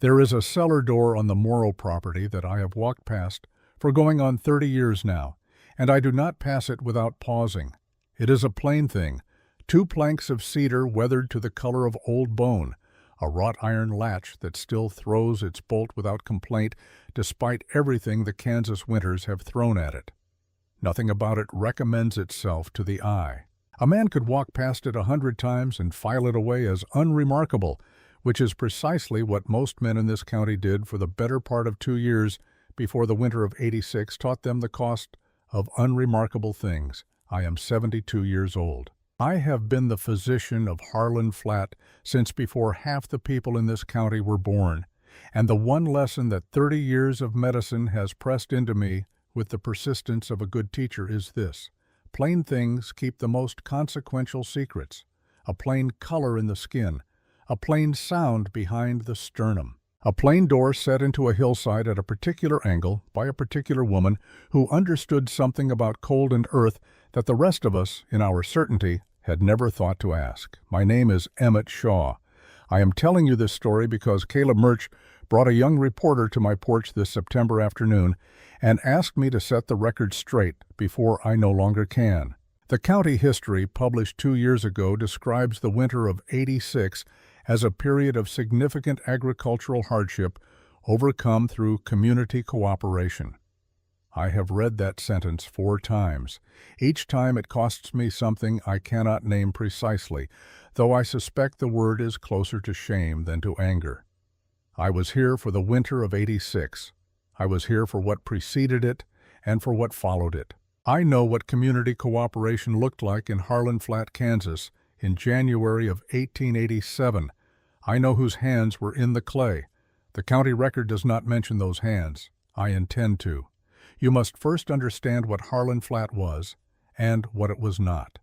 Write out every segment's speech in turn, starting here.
There is a cellar door on the Morrow property that I have walked past for going on 30 years now, and I do not pass it without pausing. It is a plain thing, two planks of cedar weathered to the color of old bone, a wrought iron latch that still throws its bolt without complaint despite everything the Kansas winters have thrown at it. Nothing about it recommends itself to the eye. A man could walk past it 100 times and file it away as unremarkable, which is precisely what most men in this county did for the better part of 2 years before the winter of '86 taught them the cost of unremarkable things. I am 72 years old. I have been the physician of Harlan Flat since before half the people in this county were born, and the one lesson that 30 years of medicine has pressed into me with the persistence of a good teacher is this: plain things keep the most consequential secrets. A plain color in the skin, a plain sound behind the sternum, a plain door set into a hillside at a particular angle by a particular woman who understood something about cold and earth that the rest of us, in our certainty, had never thought to ask. My name is Emmett Shaw. I am telling you this story because Caleb Murch brought a young reporter to my porch this September afternoon and asked me to set the record straight before I no longer can. The county history published 2 years ago describes the winter of '86 as a period of significant agricultural hardship overcome through community cooperation. I have read that sentence 4 times. Each time it costs me something I cannot name precisely, though I suspect the word is closer to shame than to anger. I was here for the winter of '86. I was here for what preceded it and for what followed it. I know what community cooperation looked like in Harlan Flat, Kansas, in January of 1887. I know whose hands were in the clay. The county record does not mention those hands. I intend to. You must first understand what Harlan Flat was and what it was not.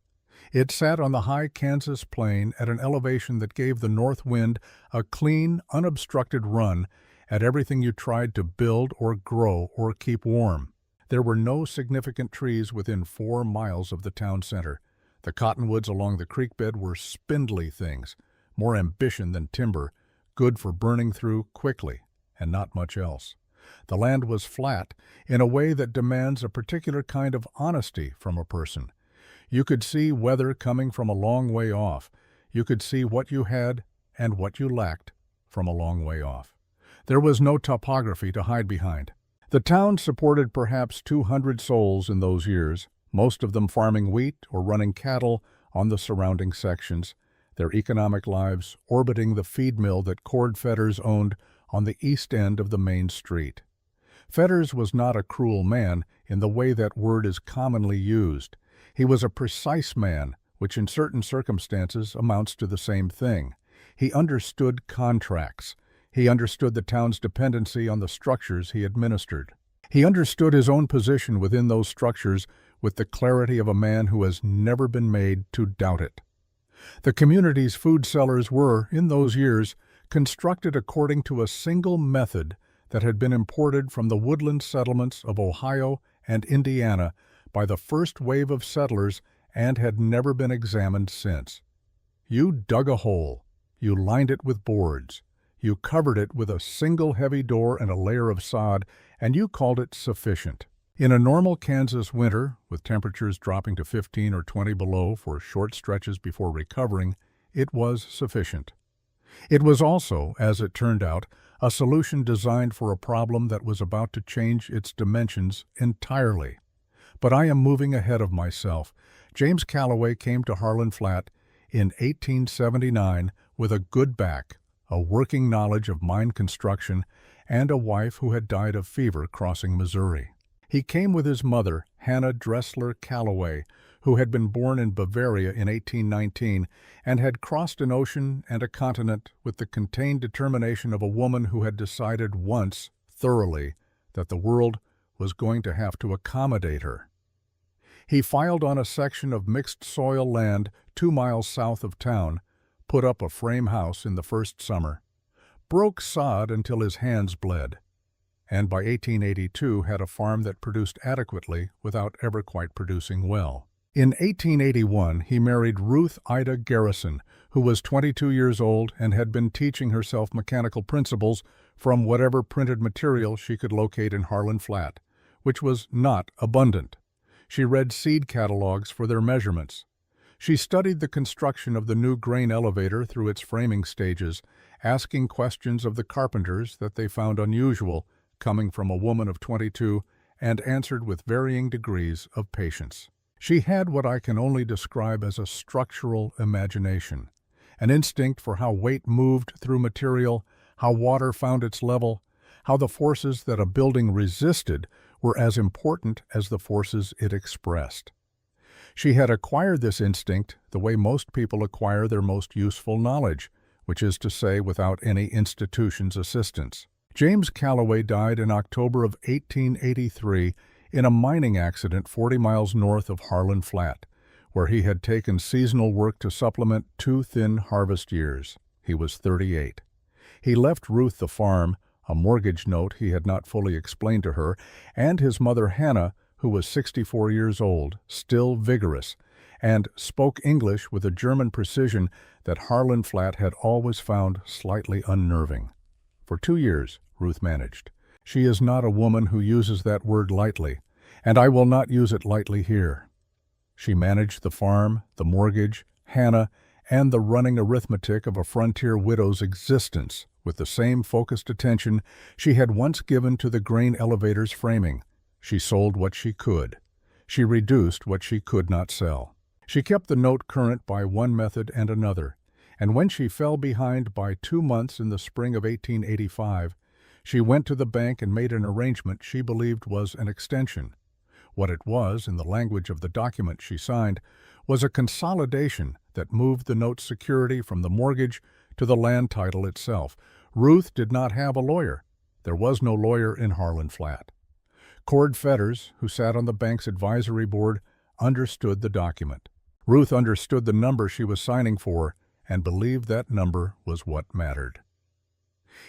It sat on the high Kansas plain at an elevation that gave the north wind a clean, unobstructed run at everything you tried to build or grow or keep warm. There were no significant trees within 4 miles of the town center. The cottonwoods along the creek bed were spindly things, more ambition than timber, good for burning through quickly, and not much else. The land was flat in a way that demands a particular kind of honesty from a person. You could see weather coming from a long way off. You could see what you had and what you lacked from a long way off. There was no topography to hide behind. The town supported perhaps 200 souls in those years, most of them farming wheat or running cattle on the surrounding sections, their economic lives orbiting the feed mill that Cord Fetters owned on the east end of the main street. Fetters was not a cruel man in the way that word is commonly used. He was a precise man, which in certain circumstances amounts to the same thing. He understood contracts. He understood the town's dependency on the structures he administered. He understood his own position within those structures with the clarity of a man who has never been made to doubt it. The community's food cellars were, in those years, constructed according to a single method that had been imported from the woodland settlements of Ohio and Indiana by the first wave of settlers and had never been examined since. You dug a hole. You lined it with boards. You covered it with a single heavy door and a layer of sod, and you called it sufficient. In a normal Kansas winter, with temperatures dropping to 15 or 20 below for short stretches before recovering, it was sufficient. It was also, as it turned out, a solution designed for a problem that was about to change its dimensions entirely. But I am moving ahead of myself. James Calloway came to Harlan Flat in 1879 with a good back, a working knowledge of mine construction, and a wife who had died of fever crossing Missouri. He came with his mother, Hannah Dressler Calloway, who had been born in Bavaria in 1819 and had crossed an ocean and a continent with the contained determination of a woman who had decided once, thoroughly, that the world was going to have to accommodate her. He filed on a section of mixed soil land 2 miles south of town, put up a frame house in the first summer, broke sod until his hands bled, and by 1882 had a farm that produced adequately without ever quite producing well. In 1881, he married Ruth Ida Garrison, who was 22 years old and had been teaching herself mechanical principles from whatever printed material she could locate in Harlan Flat, which was not abundant. She read seed catalogs for their measurements. She studied the construction of the new grain elevator through its framing stages, asking questions of the carpenters that they found unusual, coming from a woman of 22, and answered with varying degrees of patience. She had what I can only describe as a structural imagination, an instinct for how weight moved through material, how water found its level, how the forces that a building resisted were as important as the forces it expressed. She had acquired this instinct the way most people acquire their most useful knowledge, which is to say without any institution's assistance. James Calloway died in October of 1883 in a mining accident 40 miles north of Harlan Flat, where he had taken seasonal work to supplement 2 thin harvest years. He was 38. He left Ruth the farm, a mortgage note he had not fully explained to her, and his mother Hannah, who was 64 years old, still vigorous, and spoke English with a German precision that Harlan Flat had always found slightly unnerving. For 2 years, Ruth managed. She is not a woman who uses that word lightly, and I will not use it lightly here. She managed the farm, the mortgage, Hannah, and the running arithmetic of a frontier widow's existence with the same focused attention she had once given to the grain elevator's framing. She sold what she could. She reduced what she could not sell. She kept the note current by one method and another, and when she fell behind by 2 months in the spring of 1885, she went to the bank and made an arrangement she believed was an extension. What it was, in the language of the document she signed, was a consolidation that moved the note's security from the mortgage to the land title itself. Ruth did not have a lawyer. There was no lawyer in Harlan Flat. Cord Fetters, who sat on the bank's advisory board, understood the document. Ruth understood the number she was signing for and believed that number was what mattered.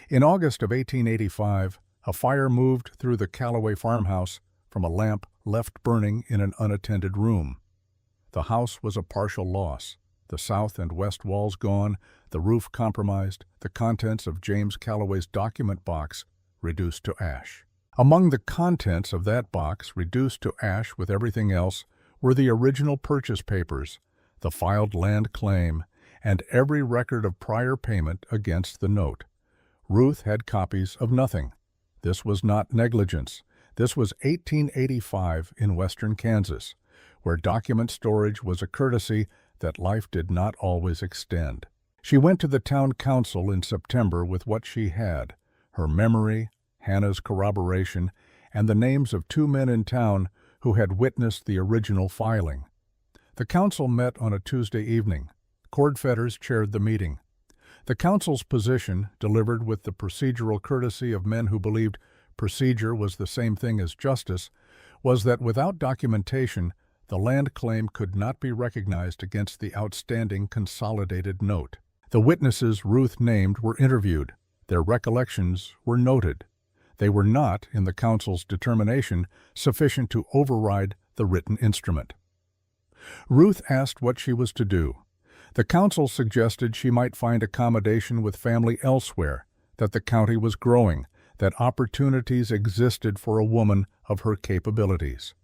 In August of 1885, a fire moved through the Calloway farmhouse from a lamp left burning in an unattended room. The house was a partial loss, the south and west walls gone, the roof compromised, the contents of James Calloway's document box reduced to ash. Among the contents of that box, reduced to ash with everything else, were the original purchase papers, the filed land claim, and every record of prior payment against the note. Ruth had copies of nothing. This was not negligence. This was 1885 in western Kansas, where document storage was a courtesy that life did not always extend. She went to the town council in September with what she had, her memory, Hannah's corroboration, and the names of 2 men in town who had witnessed the original filing. The council met on a Tuesday evening. Cord Fetters chaired the meeting. The council's position, delivered with the procedural courtesy of men who believed procedure was the same thing as justice, was that without documentation, the land claim could not be recognized against the outstanding consolidated note. The witnesses Ruth named were interviewed. Their recollections were noted. They were not, in the council's determination, sufficient to override the written instrument. Ruth asked what she was to do. The council suggested she might find accommodation with family elsewhere, that the county was growing, that opportunities existed for a woman of her capabilities.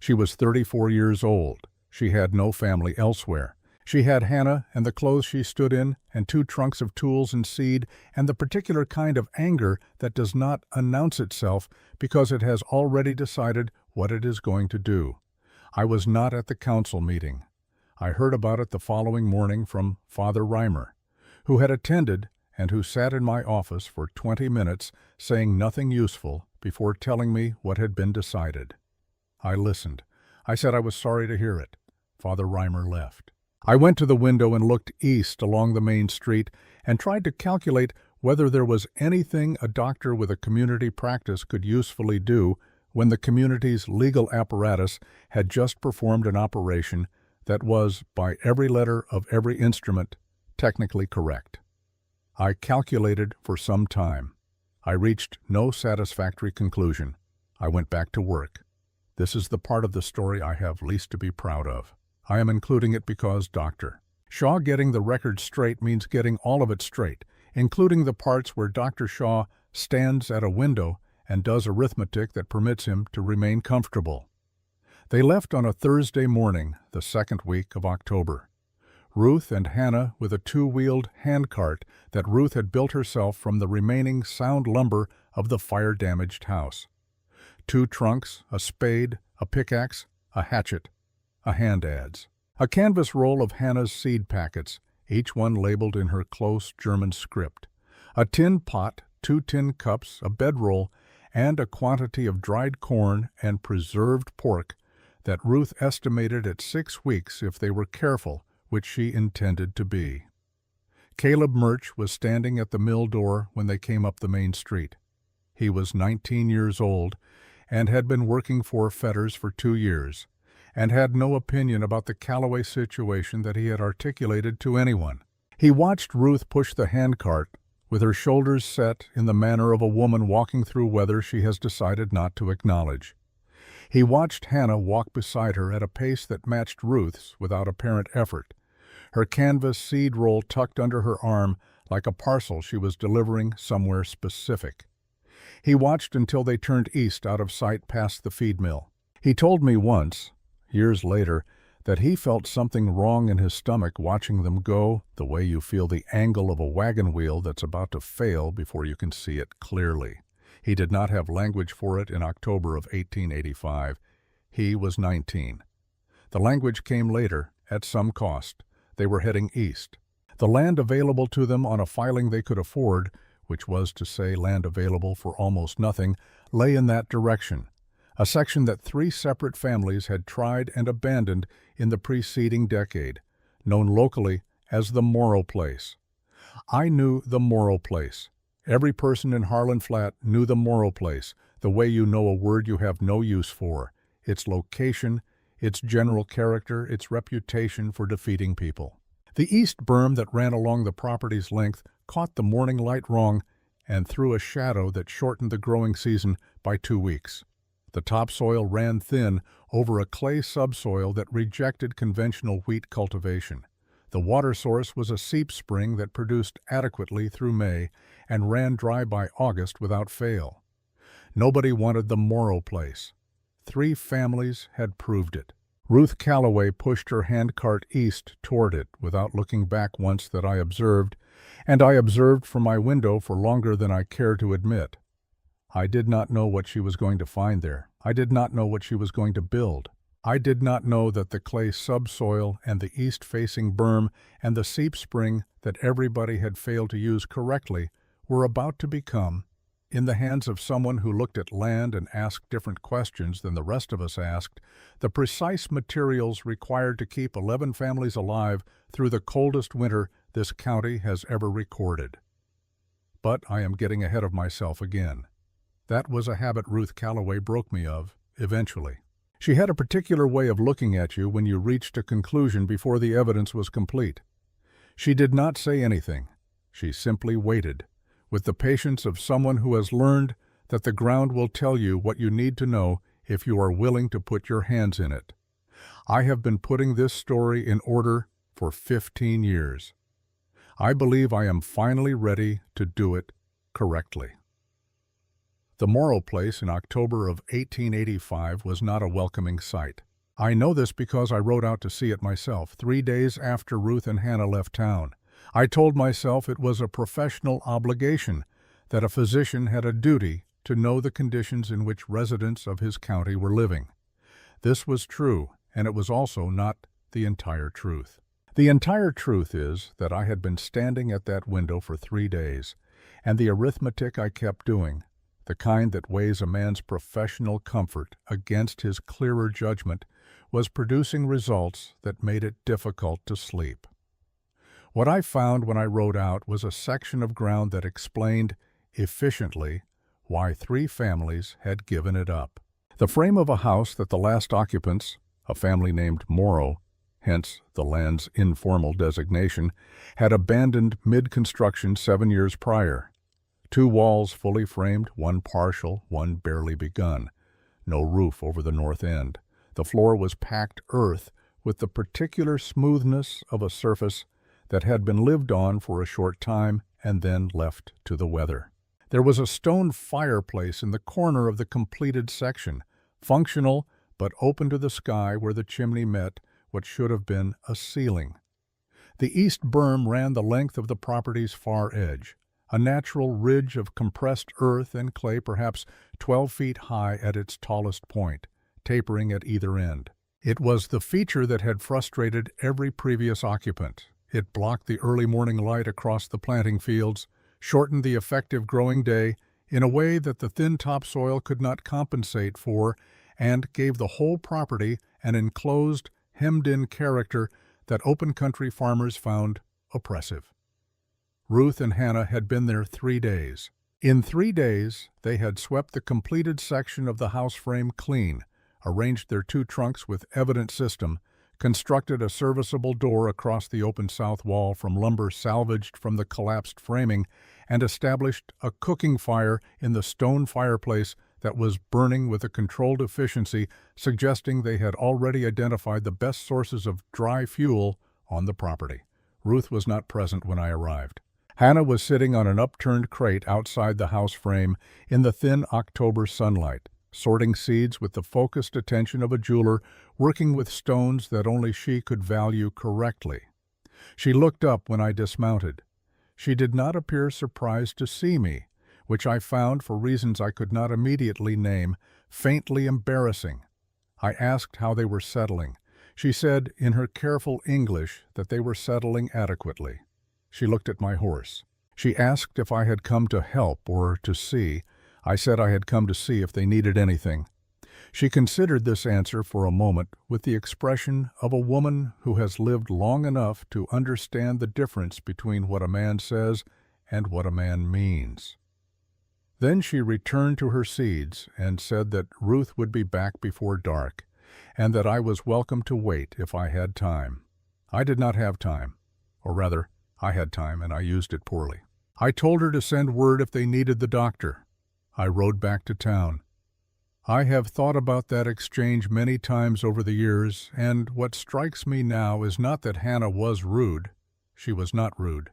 She was 34 years old. She had no family elsewhere. She had Hannah and the clothes she stood in, and 2 trunks of tools and seed, and the particular kind of anger that does not announce itself because it has already decided what it is going to do. I was not at the council meeting. I heard about it the following morning from Father Reimer, who had attended and who sat in my office for 20 minutes saying nothing useful before telling me what had been decided. I listened. I said I was sorry to hear it. Father Reimer left. I went to the window and looked east along the main street and tried to calculate whether there was anything a doctor with a community practice could usefully do when the community's legal apparatus had just performed an operation that was, by every letter of every instrument, technically correct. I calculated for some time. I reached no satisfactory conclusion. I went back to work. This is the part of the story I have least to be proud of. I am including it because Dr. Shaw getting the record straight means getting all of it straight, including the parts where Dr. Shaw stands at a window and does arithmetic that permits him to remain comfortable. They left on a Thursday morning, the second week of October. Ruth and Hannah with a two-wheeled handcart that Ruth had built herself from the remaining sound lumber of the fire-damaged house. 2 trunks, a spade, a pickaxe, a hatchet, a hand adze. A canvas roll of Hannah's seed packets, each one labeled in her close German script. A tin pot, 2 tin cups, a bedroll, and a quantity of dried corn and preserved pork that Ruth estimated at 6 weeks if they were careful, which she intended to be. Caleb Murch was standing at the mill door when they came up the main street. He was 19 years old and had been working for Fetters for 2 years, and had no opinion about the Calloway situation that he had articulated to anyone. He watched Ruth push the handcart with her shoulders set in the manner of a woman walking through weather she has decided not to acknowledge. He watched Hannah walk beside her at a pace that matched Ruth's without apparent effort, her canvas seed roll tucked under her arm like a parcel she was delivering somewhere specific. He watched until they turned east out of sight past the feed mill. He told me once, years later, that he felt something wrong in his stomach watching them go, the way you feel the angle of a wagon wheel that's about to fail before you can see it clearly. He did not have language for it in October of 1885. He was 19. The language came later, at some cost. They were heading east. The land available to them on a filing they could afford, which was to say land available for almost nothing, lay in that direction, a section that 3 separate families had tried and abandoned in the preceding decade, known locally as the Morrow Place. I knew the Morrow Place. Every person in Harlan Flat knew the Morrow Place, the way you know a word you have no use for, its location, its general character, its reputation for defeating people. The east berm that ran along the property's length caught the morning light wrong and threw a shadow that shortened the growing season by 2 weeks. The topsoil ran thin over a clay subsoil that rejected conventional wheat cultivation. The water source was a seep spring that produced adequately through May and ran dry by August without fail. Nobody wanted the Morrow Place. 3 families had proved it. Ruth Calloway pushed her handcart east toward it without looking back once that I observed, and I observed from my window for longer than I care to admit. I did not know what she was going to find there. I did not know what she was going to build. I did not know that the clay subsoil and the east-facing berm and the seep spring that everybody had failed to use correctly were about to become, in the hands of someone who looked at land and asked different questions than the rest of us asked, the precise materials required to keep 11 families alive through the coldest winter this county has ever recorded. But I am getting ahead of myself again. That was a habit Ruth Calloway broke me of, eventually. She had a particular way of looking at you when you reached a conclusion before the evidence was complete. She did not say anything. She simply waited, with the patience of someone who has learned that the ground will tell you what you need to know if you are willing to put your hands in it. I have been putting this story in order for 15 years. I believe I am finally ready to do it correctly. The Morrow Place in October of 1885 was not a welcoming sight. I know this because I rode out to see it myself 3 days after Ruth and Hannah left town. I told myself it was a professional obligation, that a physician had a duty to know the conditions in which residents of his county were living. This was true, and it was also not the entire truth. The entire truth is that I had been standing at that window for 3 days, and the arithmetic I kept doing, the kind that weighs a man's professional comfort against his clearer judgment, was producing results that made it difficult to sleep. What I found when I rode out was a section of ground that explained, efficiently, why 3 families had given it up. The frame of a house that the last occupants, a family named Morrow, hence the land's informal designation, had abandoned mid-construction 7 years prior. 2 walls fully framed, 1 partial, 1 barely begun. No roof over the north end. The floor was packed earth with the particular smoothness of a surface that had been lived on for a short time and then left to the weather. There was a stone fireplace in the corner of the completed section, functional but open to the sky where the chimney met what should have been a ceiling. The east berm ran the length of the property's far edge, a natural ridge of compressed earth and clay perhaps 12 feet high at its tallest point, tapering at either end. It was the feature that had frustrated every previous occupant. It blocked the early morning light across the planting fields, shortened the effective growing day in a way that the thin topsoil could not compensate for, and gave the whole property an enclosed, hemmed-in character that open country farmers found oppressive. Ruth and Hannah had been there 3 days. In 3 days, they had swept the completed section of the house frame clean, arranged their 2 trunks with evident system, constructed a serviceable door across the open south wall from lumber salvaged from the collapsed framing, and established a cooking fire in the stone fireplace that was burning with a controlled efficiency, suggesting they had already identified the best sources of dry fuel on the property. Ruth was not present when I arrived. Hannah was sitting on an upturned crate outside the house frame in the thin October sunlight, sorting seeds with the focused attention of a jeweler working with stones that only she could value correctly. She looked up when I dismounted. She did not appear surprised to see me, which I found, for reasons I could not immediately name, faintly embarrassing. I asked how they were settling. She said, in her careful English, that they were settling adequately. She looked at my horse. She asked if I had come to help or to see. I said I had come to see if they needed anything. She considered this answer for a moment with the expression of a woman who has lived long enough to understand the difference between what a man says and what a man means. Then she returned to her seeds and said that Ruth would be back before dark, and that I was welcome to wait if I had time. I did not have time, or rather, I had time and I used it poorly. I told her to send word if they needed the doctor. I rode back to town. I have thought about that exchange many times over the years, and what strikes me now is not that Hannah was rude. She was not rude,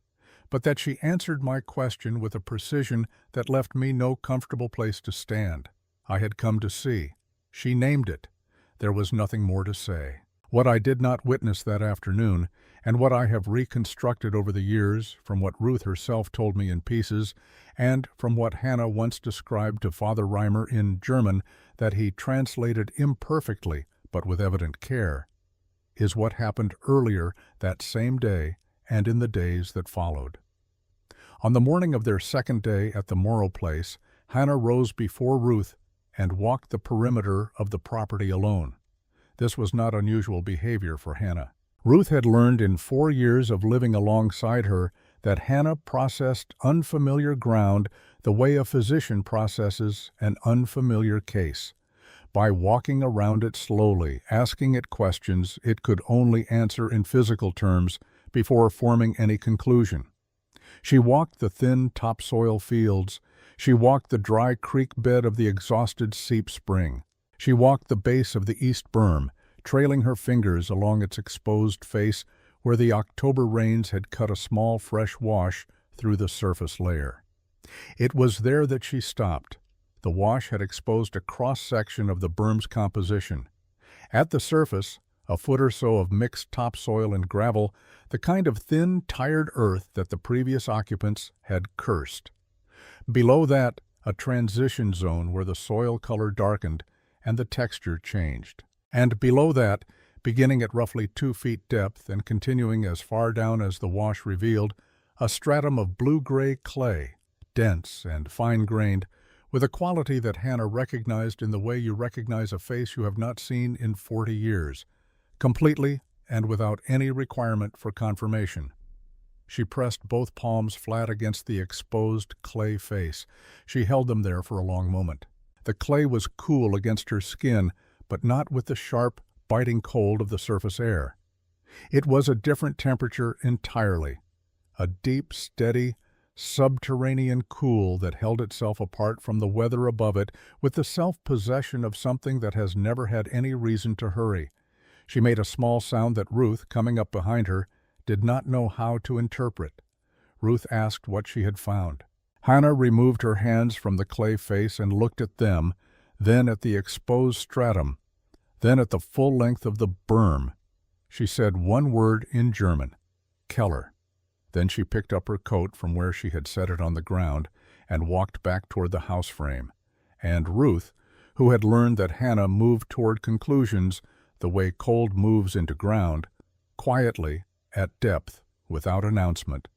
but that she answered my question with a precision that left me no comfortable place to stand. I had come to see. She named it. There was nothing more to say. What I did not witness that afternoon, and what I have reconstructed over the years from what Ruth herself told me in pieces, and from what Hannah once described to Father Reimer in German that he translated imperfectly but with evident care, is what happened earlier that same day and in the days that followed. On the morning of their second day at the Morrow place, Hannah rose before Ruth and walked the perimeter of the property alone. This was not unusual behavior for Hannah. Ruth had learned in 4 years of living alongside her that Hannah processed unfamiliar ground the way a physician processes an unfamiliar case, by walking around it slowly, asking it questions it could only answer in physical terms before forming any conclusion. She walked the thin topsoil fields. She walked the dry creek bed of the exhausted Seep Spring. She walked the base of the east berm, trailing her fingers along its exposed face where the October rains had cut a small fresh wash through the surface layer. It was there that she stopped. The wash had exposed a cross-section of the berm's composition. At the surface, a foot or so of mixed topsoil and gravel, the kind of thin, tired earth that the previous occupants had cursed. Below that, a transition zone where the soil color darkened and the texture changed. And below that, beginning at roughly 2 feet depth and continuing as far down as the wash revealed, a stratum of blue-gray clay, dense and fine-grained, with a quality that Hannah recognized in the way you recognize a face you have not seen in 40 years, completely and without any requirement for confirmation. She pressed both palms flat against the exposed clay face. She held them there for a long moment. The clay was cool against her skin, but not with the sharp, biting cold of the surface air. It was a different temperature entirely, a deep, steady, subterranean cool that held itself apart from the weather above it with the self-possession of something that has never had any reason to hurry. She made a small sound that Ruth, coming up behind her, did not know how to interpret. Ruth asked what she had found. Hannah removed her hands from the clay face and looked at them, then at the exposed stratum, then at the full length of the berm. She said one word in German, Keller. Then she picked up her coat from where she had set it on the ground and walked back toward the house frame. And Ruth, who had learned that Hannah moved toward conclusions the way cold moves into ground, quietly, at depth, without announcement,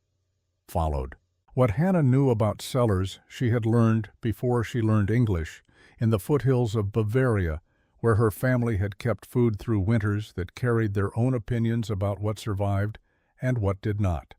followed. What Hannah knew about cellars she had learned before she learned English in the foothills of Bavaria, where her family had kept food through winters that carried their own opinions about what survived and what did not.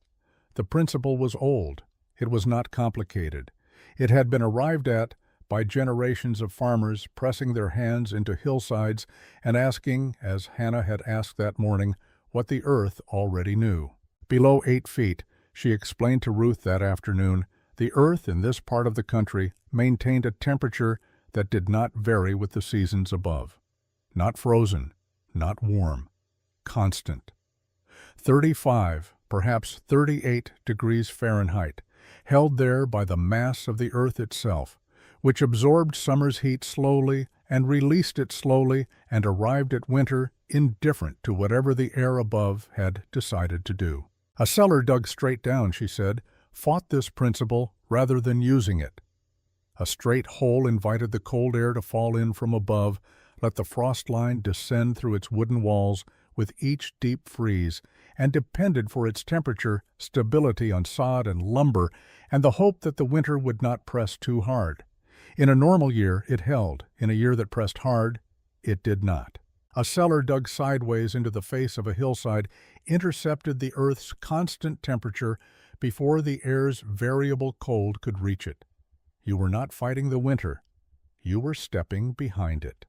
The principle was old. It was not complicated. It had been arrived at by generations of farmers pressing their hands into hillsides and asking, as Hannah had asked that morning, what the earth already knew. Below 8 feet, she explained to Ruth that afternoon, the earth in this part of the country maintained a temperature that did not vary with the seasons above. Not frozen, not warm, constant. 35, perhaps 38 degrees Fahrenheit, held there by the mass of the earth itself, which absorbed summer's heat slowly and released it slowly and arrived at winter indifferent to whatever the air above had decided to do. A cellar dug straight down, she said, fought this principle rather than using it. A straight hole invited the cold air to fall in from above, let the frost line descend through its wooden walls with each deep freeze, and depended for its temperature stability on sod and lumber and the hope that the winter would not press too hard. In a normal year, it held. In a year that pressed hard, it did not. A cellar dug sideways into the face of a hillside intercepted the earth's constant temperature before the air's variable cold could reach it. You were not fighting the winter. You were stepping behind it.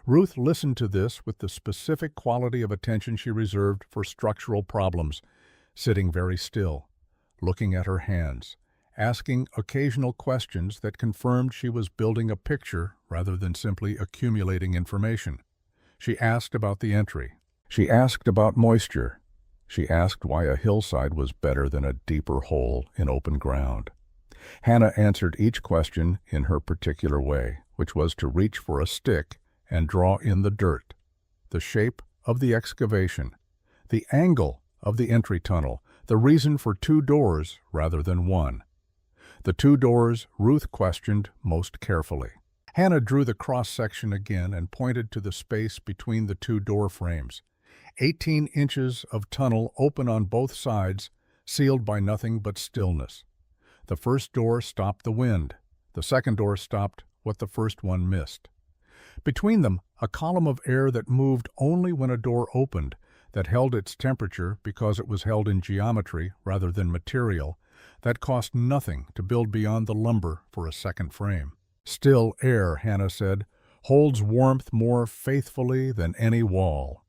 Ruth listened to this with the specific quality of attention she reserved for structural problems, sitting very still, looking at her hands, asking occasional questions that confirmed she was building a picture rather than simply accumulating information. She asked about the entry. She asked about moisture. She asked why a hillside was better than a deeper hole in open ground. Hannah answered each question in her particular way, which was to reach for a stick and draw in the dirt, the shape of the excavation, the angle of the entry tunnel, the reason for 2 doors rather than 1. The 2 doors Ruth questioned most carefully. Hannah drew the cross-section again and pointed to the space between the 2 door frames. 18 inches of tunnel open on both sides, sealed by nothing but stillness. The first door stopped the wind. The second door stopped what the first one missed. Between them, a column of air that moved only when a door opened, that held its temperature because it was held in geometry rather than material, that cost nothing to build beyond the lumber for a second frame. Still air, Hannah said, holds warmth more faithfully than any wall.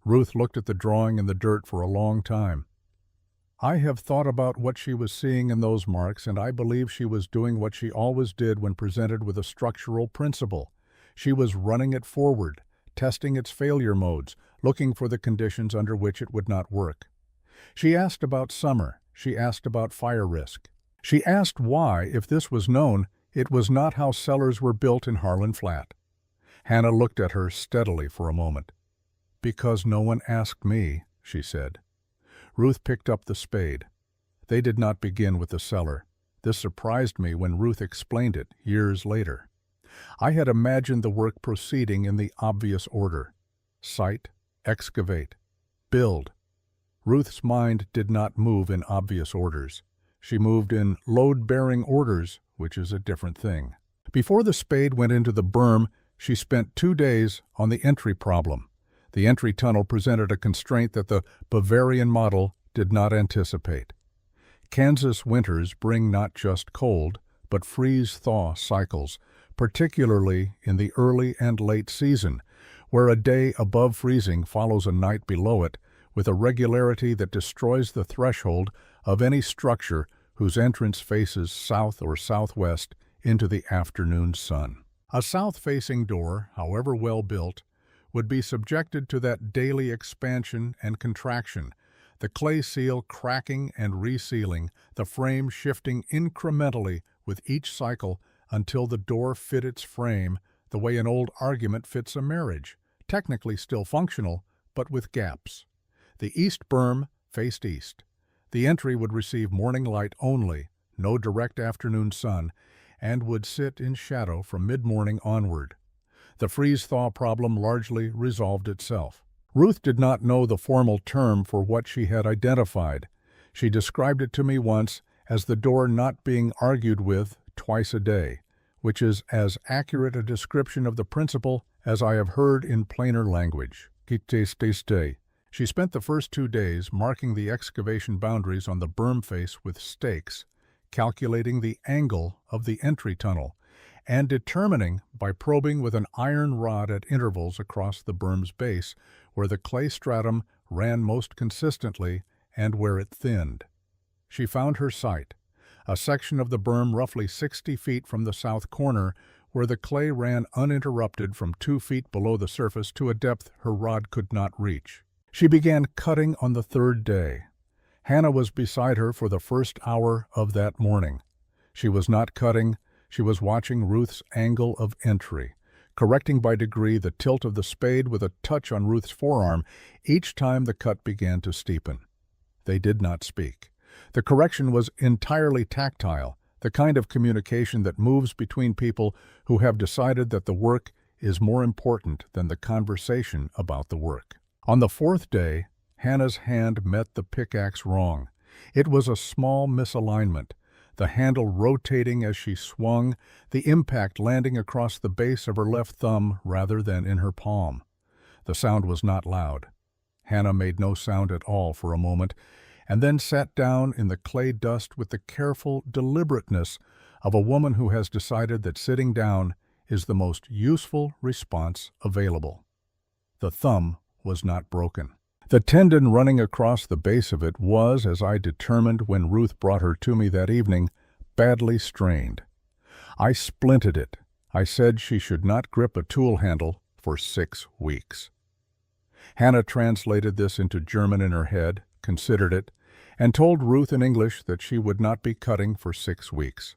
Ruth looked at the drawing in the dirt for a long time. I have thought about what she was seeing in those marks, and I believe she was doing what she always did when presented with a structural principle. She was running it forward, testing its failure modes, looking for the conditions under which it would not work. She asked about summer. She asked about fire risk. She asked why, if this was known, it was not how cellars were built in Harlan Flat. Hannah looked at her steadily for a moment. Because no one asked me, she said. Ruth picked up the spade. They did not begin with the cellar. This surprised me when Ruth explained it years later. I had imagined the work proceeding in the obvious order. Site, excavate, build. Ruth's mind did not move in obvious orders. She moved in load-bearing orders, which is a different thing. Before the spade went into the berm, she spent 2 days on the entry problem. The entry tunnel presented a constraint that the Bavarian model did not anticipate. Kansas winters bring not just cold, but freeze-thaw cycles, particularly in the early and late season, where a day above freezing follows a night below it with a regularity that destroys the threshold of any structure whose entrance faces south or southwest into the afternoon sun. A south-facing door, however well built, would be subjected to that daily expansion and contraction, the clay seal cracking and resealing, the frame shifting incrementally with each cycle until the door fit its frame the way an old argument fits a marriage, technically still functional, but with gaps. The east berm faced east. The entry would receive morning light only, no direct afternoon sun, and would sit in shadow from mid-morning onward. The freeze-thaw problem largely resolved itself. Ruth did not know the formal term for what she had identified. She described it to me once as the door not being argued with twice a day, which is as accurate a description of the principle as I have heard in plainer language. She spent the first 2 days marking the excavation boundaries on the berm face with stakes, calculating the angle of the entry tunnel, and determining by probing with an iron rod at intervals across the berm's base where the clay stratum ran most consistently and where it thinned. She found her site, a section of the berm roughly 60 feet from the south corner where the clay ran uninterrupted from 2 feet below the surface to a depth her rod could not reach. She began cutting on the 3rd day. Hannah was beside her for the first hour of that morning. She was not cutting, she was watching Ruth's angle of entry, correcting by degree the tilt of the spade with a touch on Ruth's forearm each time the cut began to steepen. They did not speak. The correction was entirely tactile, the kind of communication that moves between people who have decided that the work is more important than the conversation about the work. On the 4th day, Hannah's hand met the pickaxe wrong. It was a small misalignment, the handle rotating as she swung, the impact landing across the base of her left thumb rather than in her palm. The sound was not loud. Hannah made no sound at all for a moment, and then sat down in the clay dust with the careful deliberateness of a woman who has decided that sitting down is the most useful response available. The thumb was not broken. The tendon running across the base of it was, as I determined when Ruth brought her to me that evening, badly strained. I splinted it. I said she should not grip a tool handle for 6 weeks. Hannah translated this into German in her head, considered it, and told Ruth in English that she would not be cutting for 6 weeks.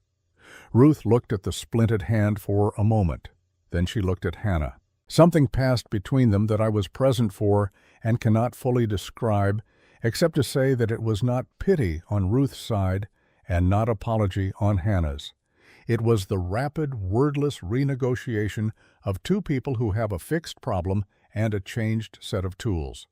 Ruth looked at the splinted hand for a moment. Then she looked at Hannah. Something passed between them that I was present for and cannot fully describe, except to say that it was not pity on Ruth's side and not apology on Hannah's. It was the rapid, wordless renegotiation of 2 people who have a fixed problem and a changed set of tools.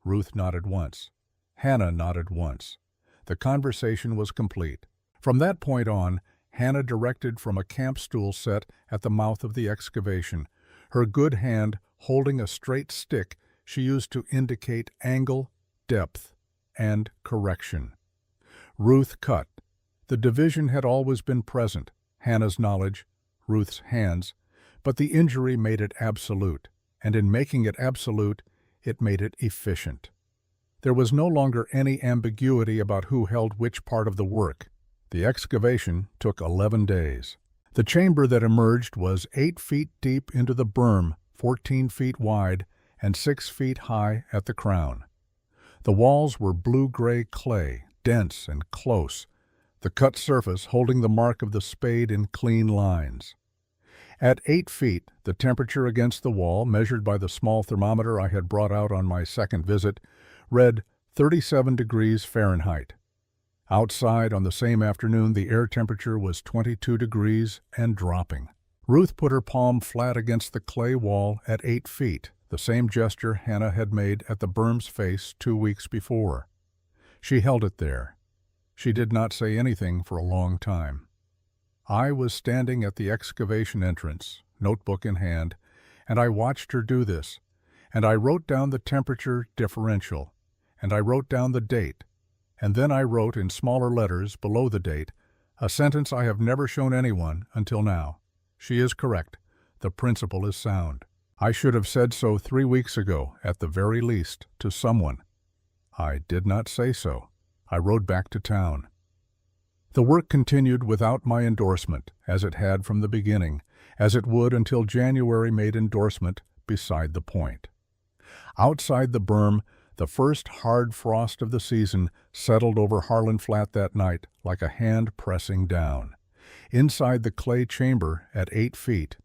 Ruth nodded once. Hannah nodded once. The conversation was complete. From that point on, Hannah directed from a camp stool set at the mouth of the excavation, her good hand holding a straight stick she used to indicate angle, depth, and correction. Ruth cut. The division had always been present, Hannah's knowledge, Ruth's hands, but the injury made it absolute, and in making it absolute, it made it efficient. There was no longer any ambiguity about who held which part of the work. The excavation took 11 days. The chamber that emerged was 8 feet deep into the berm, 14 feet wide, and 6 feet high at the crown. The walls were blue-gray clay, dense and close, the cut surface holding the mark of the spade in clean lines. At 8 feet, the temperature against the wall, measured by the small thermometer I had brought out on my second visit, read 37 degrees Fahrenheit. Outside on the same afternoon, the air temperature was 22 degrees and dropping. Ruth put her palm flat against the clay wall at 8 feet, the same gesture Hannah had made at the berm's face 2 weeks before. She held it there. She did not say anything for a long time. I was standing at the excavation entrance, notebook in hand, and I watched her do this, and I wrote down the temperature differential, and I wrote down the date, and then I wrote in smaller letters below the date a sentence I have never shown anyone until now. She is correct. The principle is sound. I should have said so 3 weeks ago, at the very least, to someone. I did not say so. I rode back to town. The work continued without my endorsement, as it had from the beginning, as it would until January made endorsement beside the point. Outside the berm, the first hard frost of the season settled over Harlan Flat that night like a hand pressing down. Inside the clay chamber at 8 feet,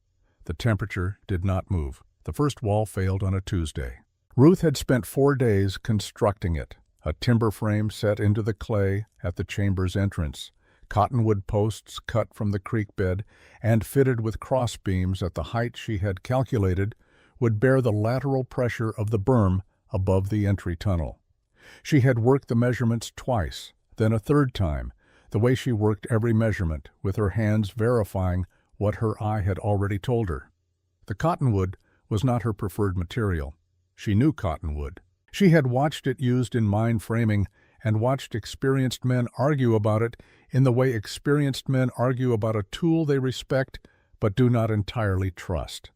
the temperature did not move. The first wall failed on a Tuesday. Ruth had spent 4 days constructing it, a timber frame set into the clay at the chamber's entrance, cottonwood posts cut from the creek bed and fitted with cross beams at the height she had calculated would bear the lateral pressure of the berm above the entry tunnel. She had worked the measurements twice, then a third time, the way she worked every measurement, with her hands verifying what her eye had already told her. The cottonwood was not her preferred material. She knew cottonwood. She had watched it used in mine framing and watched experienced men argue about it in the way experienced men argue about a tool they respect but do not entirely trust.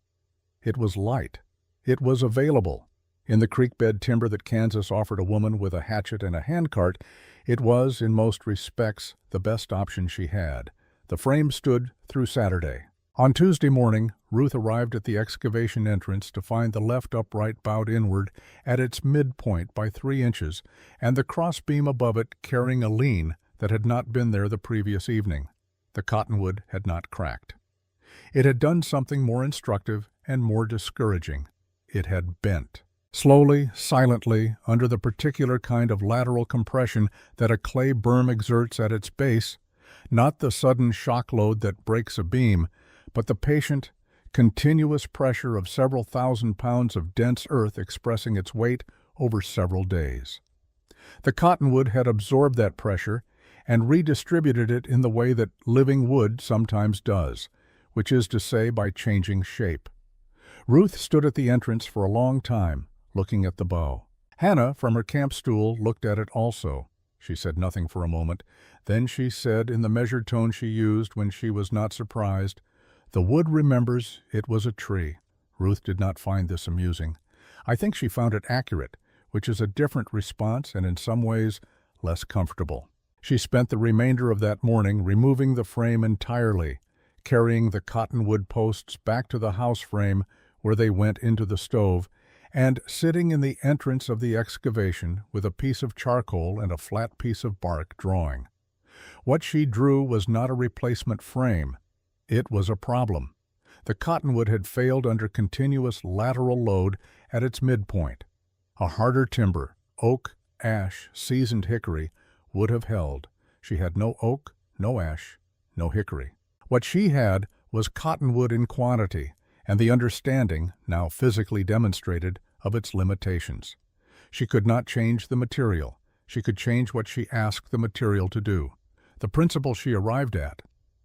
It was light. It was available. In the creek bed timber that Kansas offered a woman with a hatchet and a handcart, it was, in most respects, the best option she had. The frame stood through Saturday. On Tuesday morning, Ruth arrived at the excavation entrance to find the left upright bowed inward at its midpoint by 3 inches, and the crossbeam above it carrying a lean that had not been there the previous evening. The cottonwood had not cracked. It had done something more instructive and more discouraging. It had bent. Slowly, silently, under the particular kind of lateral compression that a clay berm exerts at its base, not the sudden shock load that breaks a beam, but the patient, continuous pressure of several thousand pounds of dense earth expressing its weight over several days. The cottonwood had absorbed that pressure and redistributed it in the way that living wood sometimes does, which is to say by changing shape. Ruth stood at the entrance for a long time, looking at the bow. Hannah, from her camp stool, looked at it also. She said nothing for a moment. Then she said, in the measured tone she used when she was not surprised, "The wood remembers it was a tree." Ruth did not find this amusing. I think she found it accurate, which is a different response and in some ways less comfortable. She spent the remainder of that morning removing the frame entirely, carrying the cottonwood posts back to the house frame where they went into the stove, and sitting in the entrance of the excavation with a piece of charcoal and a flat piece of bark drawing. What she drew was not a replacement frame. It was a problem. The cottonwood had failed under continuous lateral load at its midpoint. A harder timber, oak, ash, seasoned hickory, would have held. She had no oak, no ash, no hickory. What she had was cottonwood in quantity, and the understanding, now physically demonstrated, of its limitations. She could not change the material. She could change what she asked the material to do. The principle she arrived at,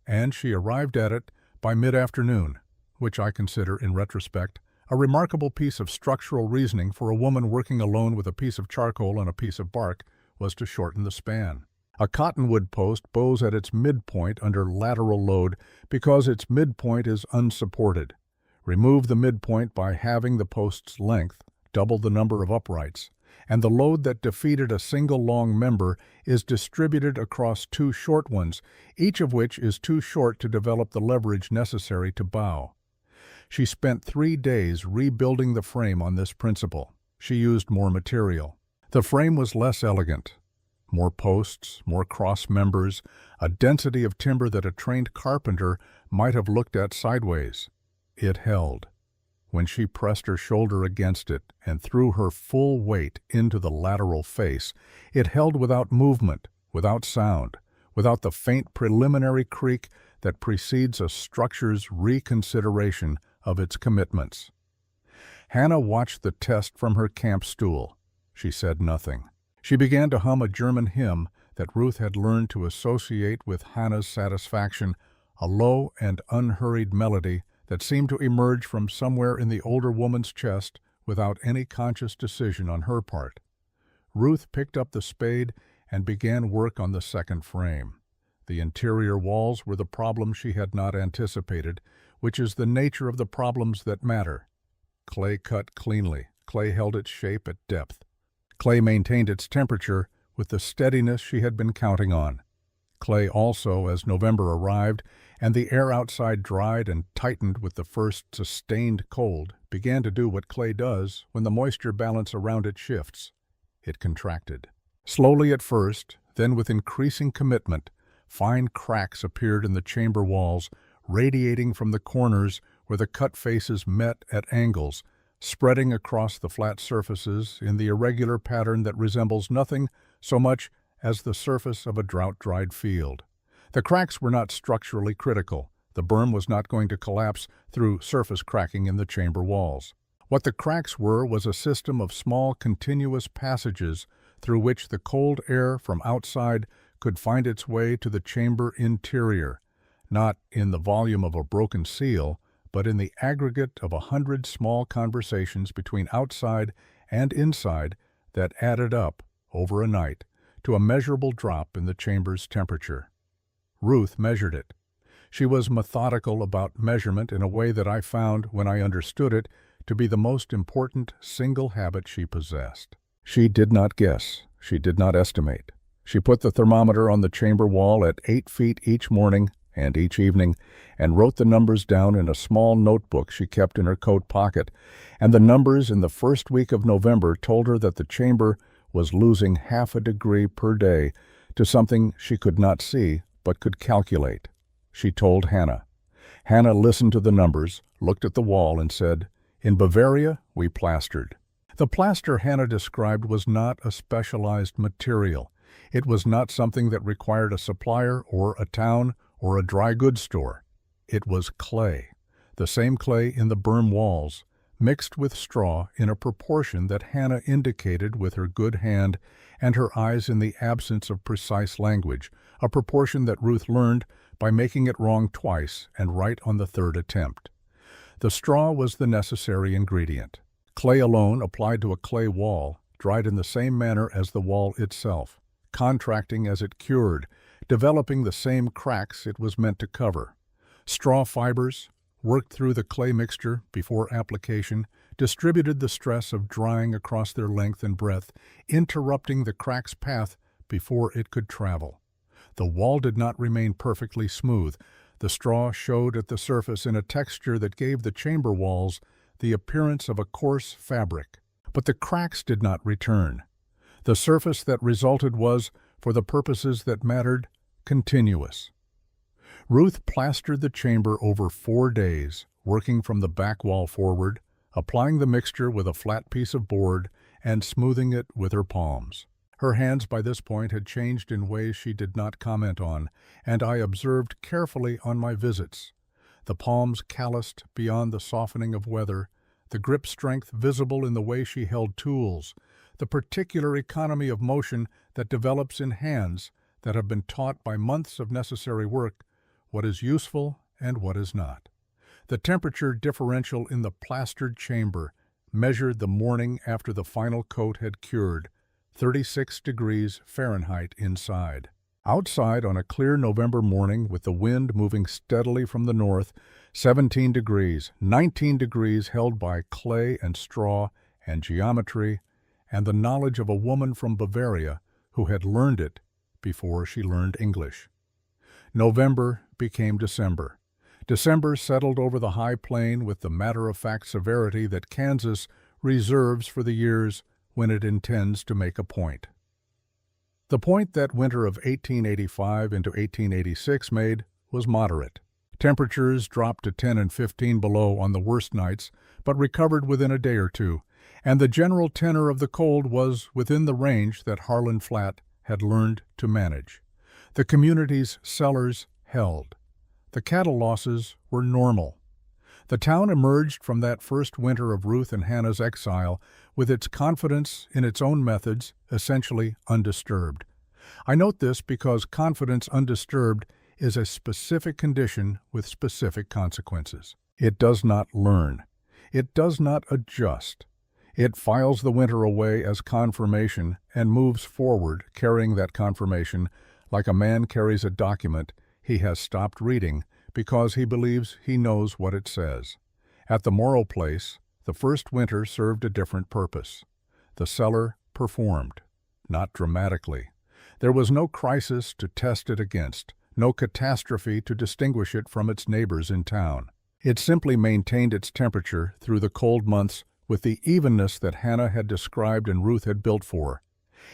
and she arrived at it by mid-afternoon, which I consider, in retrospect, a remarkable piece of structural reasoning for a woman working alone with a piece of charcoal and a piece of bark, was to shorten the span. A cottonwood post bows at its midpoint under lateral load because its midpoint is unsupported. Remove the midpoint by halving the post's length, double the number of uprights, and the load that defeated a single long member is distributed across 2 short ones, each of which is too short to develop the leverage necessary to bow. She spent 3 days rebuilding the frame on this principle. She used more material. The frame was less elegant. More posts, more cross members, a density of timber that a trained carpenter might have looked at sideways. It held. When she pressed her shoulder against it and threw her full weight into the lateral face, it held without movement, without sound, without the faint preliminary creak that precedes a structure's reconsideration of its commitments. Hannah watched the test from her camp stool. She said nothing. She began to hum a German hymn that Ruth had learned to associate with Hannah's satisfaction, a low and unhurried melody that seemed to emerge from somewhere in the older woman's chest without any conscious decision on her part. Ruth picked up the spade and began work on the second frame. The interior walls were the problem she had not anticipated, which is the nature of the problems that matter. Clay cut cleanly. Clay held its shape at depth. Clay maintained its temperature with the steadiness she had been counting on. Clay also, as November arrived, and the air outside dried and tightened with the first sustained cold, began to do what clay does when the moisture balance around it shifts. It contracted. Slowly at first, then with increasing commitment, fine cracks appeared in the chamber walls, radiating from the corners where the cut faces met at angles, spreading across the flat surfaces in the irregular pattern that resembles nothing so much as the surface of a drought-dried field. The cracks were not structurally critical. The berm was not going to collapse through surface cracking in the chamber walls. What the cracks were was a system of small continuous passages through which the cold air from outside could find its way to the chamber interior, not in the volume of a broken seal, but in the aggregate of 100 small conversations between outside and inside that added up, over a night, to a measurable drop in the chamber's temperature. Ruth measured it. She was methodical about measurement in a way that I found, when I understood it, to be the most important single habit she possessed. She did not guess. She did not estimate. She put the thermometer on the chamber wall at 8 feet each morning and each evening, and wrote the numbers down in a small notebook she kept in her coat pocket, and the numbers in the first week of November told her that the chamber was losing half a degree per day to something she could not see but could calculate. She told Hannah. Hannah listened to the numbers, looked at the wall, and said, "In Bavaria, we plastered." The plaster Hannah described was not a specialized material. It was not something that required a supplier or a town or a dry goods store. It was clay, the same clay in the berm walls, mixed with straw in a proportion that Hannah indicated with her good hand and her eyes in the absence of precise language, a proportion that Ruth learned by making it wrong twice and right on the third attempt. The straw was the necessary ingredient. Clay alone, applied to a clay wall, dried in the same manner as the wall itself, contracting as it cured, developing the same cracks it was meant to cover. Straw fibers, worked through the clay mixture before application, distributed the stress of drying across their length and breadth, interrupting the crack's path before it could travel. The wall did not remain perfectly smooth. The straw showed at the surface in a texture that gave the chamber walls the appearance of a coarse fabric. But the cracks did not return. The surface that resulted was, for the purposes that mattered, continuous. Ruth plastered the chamber over 4 days, working from the back wall forward, applying the mixture with a flat piece of board, and smoothing it with her palms. Her hands by this point had changed in ways she did not comment on, and I observed carefully on my visits. The palms calloused beyond the softening of weather, the grip strength visible in the way she held tools, the particular economy of motion that develops in hands that have been taught by months of necessary work what is useful and what is not. The temperature differential in the plastered chamber, measured the morning after the final coat had cured, 36 degrees Fahrenheit inside. Outside on a clear November morning with the wind moving steadily from the north, 17 degrees, 19 degrees held by clay and straw and geometry and the knowledge of a woman from Bavaria who had learned it before she learned English. November became December. December settled over the high plain with the matter-of-fact severity that Kansas reserves for the years when it intends to make a point. The point that winter of 1885 into 1886 made was moderate. Temperatures dropped to 10 and 15 below on the worst nights, but recovered within a day or two, and the general tenor of the cold was within the range that Harlan Flat had learned to manage. The community's cellars held. The cattle losses were normal. The town emerged from that first winter of Ruth and Hannah's exile with its confidence in its own methods essentially undisturbed. I note this because confidence undisturbed is a specific condition with specific consequences. It does not learn. It does not adjust. It files the winter away as confirmation and moves forward carrying that confirmation like a man carries a document he has stopped reading because he believes he knows what it says. At the Morrow place, the first winter served a different purpose. The cellar performed, not dramatically. There was no crisis to test it against, no catastrophe to distinguish it from its neighbors in town. It simply maintained its temperature through the cold months with the evenness that Hannah had described and Ruth had built for.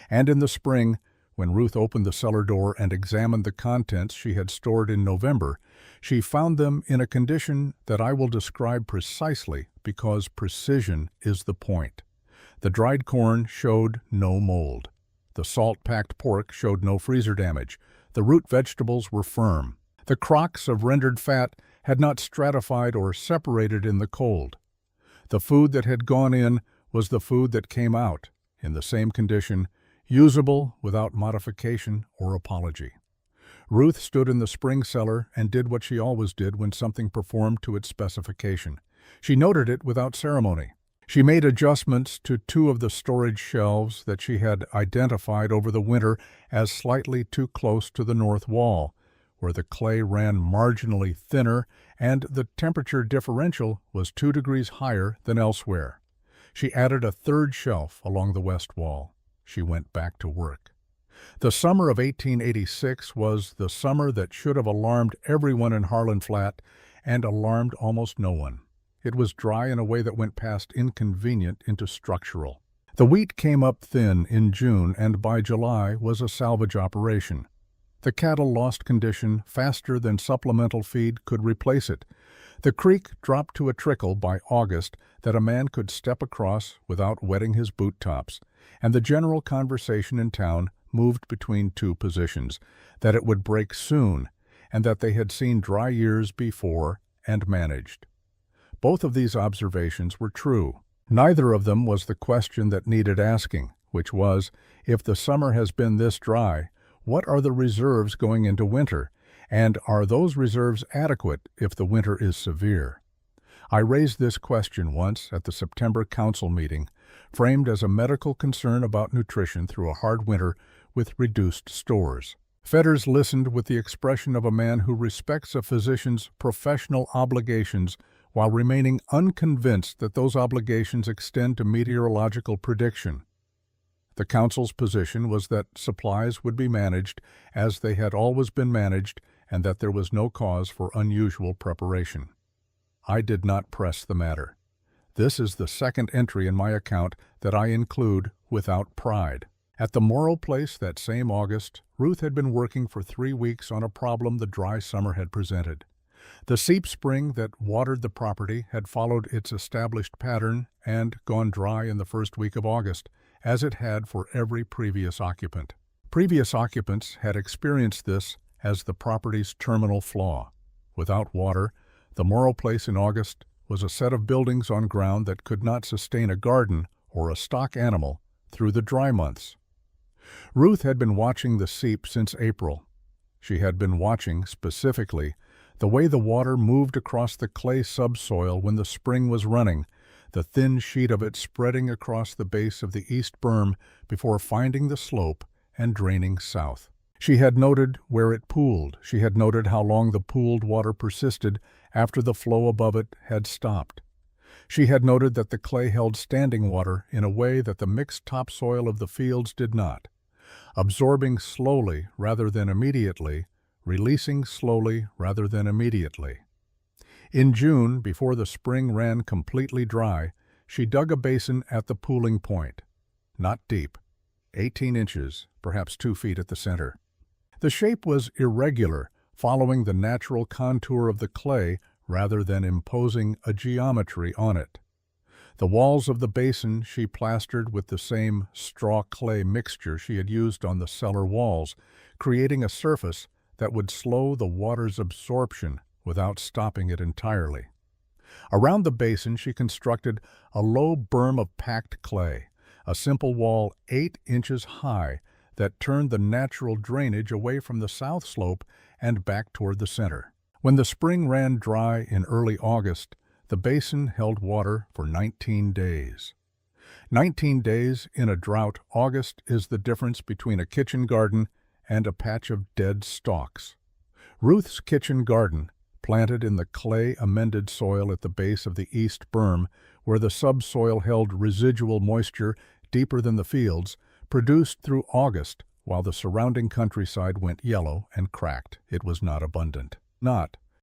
And in the spring, when Ruth opened the cellar door and examined the contents she had stored in November, she found them in a condition that I will describe precisely because precision is the point. The dried corn showed no mold. The salt-packed pork showed no freezer damage. The root vegetables were firm. The crocks of rendered fat had not stratified or separated in the cold. The food that had gone in was the food that came out, in the same condition, usable without modification or apology. Ruth stood in the spring cellar and did what she always did when something performed to its specification. She noted it without ceremony. She made adjustments to two of the storage shelves that she had identified over the winter as slightly too close to the north wall, where the clay ran marginally thinner and the temperature differential was 2 degrees higher than elsewhere. She added a third shelf along the west wall. She went back to work. The summer of 1886 was the summer that should have alarmed everyone in Harlan Flat and alarmed almost no one. It was dry in a way that went past inconvenient into structural. The wheat came up thin in June and by July was a salvage operation. The cattle lost condition faster than supplemental feed could replace it. The creek dropped to a trickle by August that a man could step across without wetting his boot tops, and the general conversation in town moved between two positions, that it would break soon, and that they had seen dry years before and managed. Both of these observations were true. Neither of them was the question that needed asking, which was, if the summer has been this dry, what are the reserves going into winter, and are those reserves adequate if the winter is severe? I raised this question once at the September council meeting, framed as a medical concern about nutrition through a hard winter with reduced stores. Fetters listened with the expression of a man who respects a physician's professional obligations while remaining unconvinced that those obligations extend to meteorological prediction. The council's position was that supplies would be managed as they had always been managed and that there was no cause for unusual preparation. I did not press the matter. This is the second entry in my account that I include without pride. At the Morrow place that same August, Ruth had been working for 3 weeks on a problem the dry summer had presented. The seep spring that watered the property had followed its established pattern and gone dry in the first week of August, as it had for every previous occupant. Previous occupants had experienced this as the property's terminal flaw. Without water, the Morrow place in August was a set of buildings on ground that could not sustain a garden or a stock animal through the dry months. Ruth had been watching the seep since April. She had been watching, specifically, the way the water moved across the clay subsoil when the spring was running, the thin sheet of it spreading across the base of the east berm before finding the slope and draining south. She had noted where it pooled. She had noted how long the pooled water persisted after the flow above it had stopped. She had noted that the clay held standing water in a way that the mixed topsoil of the fields did not, absorbing slowly rather than immediately, releasing slowly rather than immediately. In June, before the spring ran completely dry, she dug a basin at the pooling point. Not deep, 18 inches, perhaps 2 feet at the center. The shape was irregular, following the natural contour of the clay rather than imposing a geometry on it. The walls of the basin she plastered with the same straw-clay mixture she had used on the cellar walls, creating a surface that would slow the water's absorption without stopping it entirely. Around the basin she constructed a low berm of packed clay, a simple wall 8 inches high that turned the natural drainage away from the south slope and back toward the center. When the spring ran dry in early August, the basin held water for 19 days. 19 days in a drought August is the difference between a kitchen garden and a patch of dead stalks. Ruth's kitchen garden, planted in the clay-amended soil at the base of the east berm, where the subsoil held residual moisture deeper than the fields, produced through August while the surrounding countryside went yellow and cracked. It was not abundant.